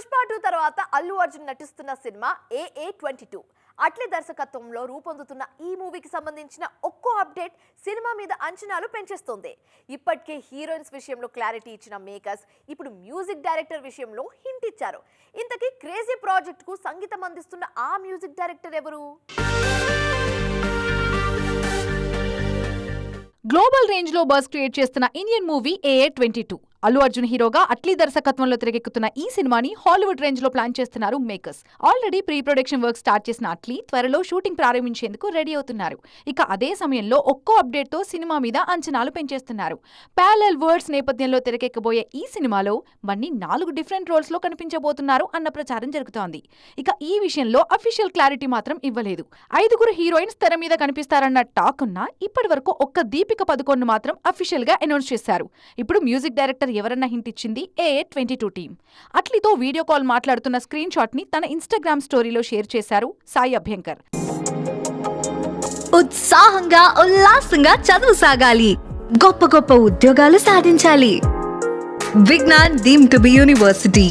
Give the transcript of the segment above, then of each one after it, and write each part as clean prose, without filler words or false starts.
పుష్ప 2 తర్వాత అల్లు అర్జున్ నటిస్తున్న cinema AA22 Atlee దర్శకత్వంలో రూపొందుతున్న ఈ మూవీకి సంబంధించిన ఒక్కో అప్డేట్ సినిమా మీద అంచనాలు పెంచేస్తుంది. ఇప్పటికే హీరోయిన్స్ విషయంలో క్లారిటీ ఇచ్చిన మేకర్స్ ఇప్పుడు మ్యూజిక్ డైరెక్టర్ విషయంలో హింట్ ఇచ్చారు. ఇంతకీ క్రేజీ ప్రాజెక్ట్ కు సంగీతం అందిస్తున్న ఆ మ్యూజిక్ డైరెక్టర్ ఎవరు? గ్లోబల్ రేంజ్ లో బజ్ క్రియేట్ చేస్తున్న Indian movie AA22. Allu Arjun హీరోగా అట్లీ దర్శకత్వంలో తెరకెక్కుతున్న ఈ సినిమాని హాలీవుడ్ రేంజ్ లో ప్లాన్ చేస్తున్నారు makers. Already pre production work start చేసిన అట్లీ త్వరలో షూటింగ్ ప్రారంభించేందుకు రెడీ అవుతున్నారు. ఇక అదే సమయంలో ఒక్కో అప్డేట్ తో సినిమా మీద అంచనాలు పెంచేస్తున్నారు. ప్యారలల్ వరల్డ్స్ నేపథ్యంలో తెరకెక్కబోయే ఈ సినిమాలో బన్నీ 4 డిఫరెంట్ రోల్స్ లో కనిపించబోతున్నారు అన్న ప్రచారం జరుగుతోంది. ఇక ఈ విషయంలో అఫీషియల్ క్లారిటీ మాత్రం ఇవ్వలేదు. 5 హీరోయిన్స్ తెర మీద కనిపిస్తారన్న టాక్ ఉన్నా ఇప్పటి వరకు ఒక్క దీపిక పదుకొన్ మాత్రం అఫీషియల్ గా అనౌన్స్ చేశారు. ఇప్పుడు మ్యూజిక్ డైరెక్టర్ ఎవరన్నా హింట్ ఇచ్చింది AA22 టీం. అట్లీతో వీడియో కాల్ మాట్లాడుతున్న స్క్రీన్ షాట్ ని తన ఇన్స్టాగ్రామ్ స్టోరీలో షేర్ చేశారు సాయి అభ్యంకర్. ఉత్సాహంగా ఉల్లాసంగా చదువు సాగాలి, గొప్ప గొప్ప ఉద్యోగాలు సాధించాలి. Vignan deemed to be university.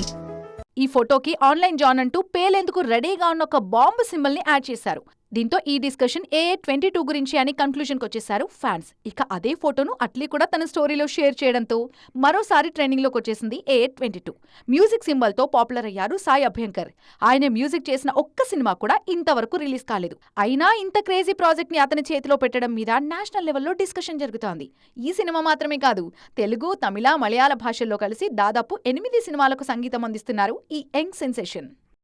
ఈ ఫోటోకి ఆన్లైన్ జాన్ అంటూ పేలేందుకు రెడీగా ఉన్న ఒక బాంబు సింబల్ ని యాడ్ చేశారు. దీంతో ఈ డిస్కషన్ AA22 గురించి అని కన్క్లూజన్ వచ్చేశారు ఫ్యాన్స్. ఇక అదే ఫోటోను అట్లీ కూడా తన స్టోరీలో షేర్ చేయడంతో మరోసారి ట్రెండింగ్ లోకి వచ్చేసింది AA22. మ్యూజిక్ సింబల్ తో పాపులర్ అయ్యారు సాయి అభ్యంకర్. ఆయన మ్యూజిక్ చేసిన ఒక్క సినిమా కూడా ఇంతవరకు రిలీజ్ కాలేదు. అయినా ఇంత క్రేజీ ప్రాజెక్ట్ ని అతని చేతిలో పెట్టడం మీద నేషనల్ లెవెల్లో డిస్కషన్ జరుగుతోంది. ఈ సినిమా మాత్రమే కాదు, తెలుగు, తమిళ, మలయాళ భాషల్లో కలిసి దాదాపు 8 సినిమాలకు సంగీతం అందిస్తున్నారు ఈ యంగ్ సెన్సేషన్.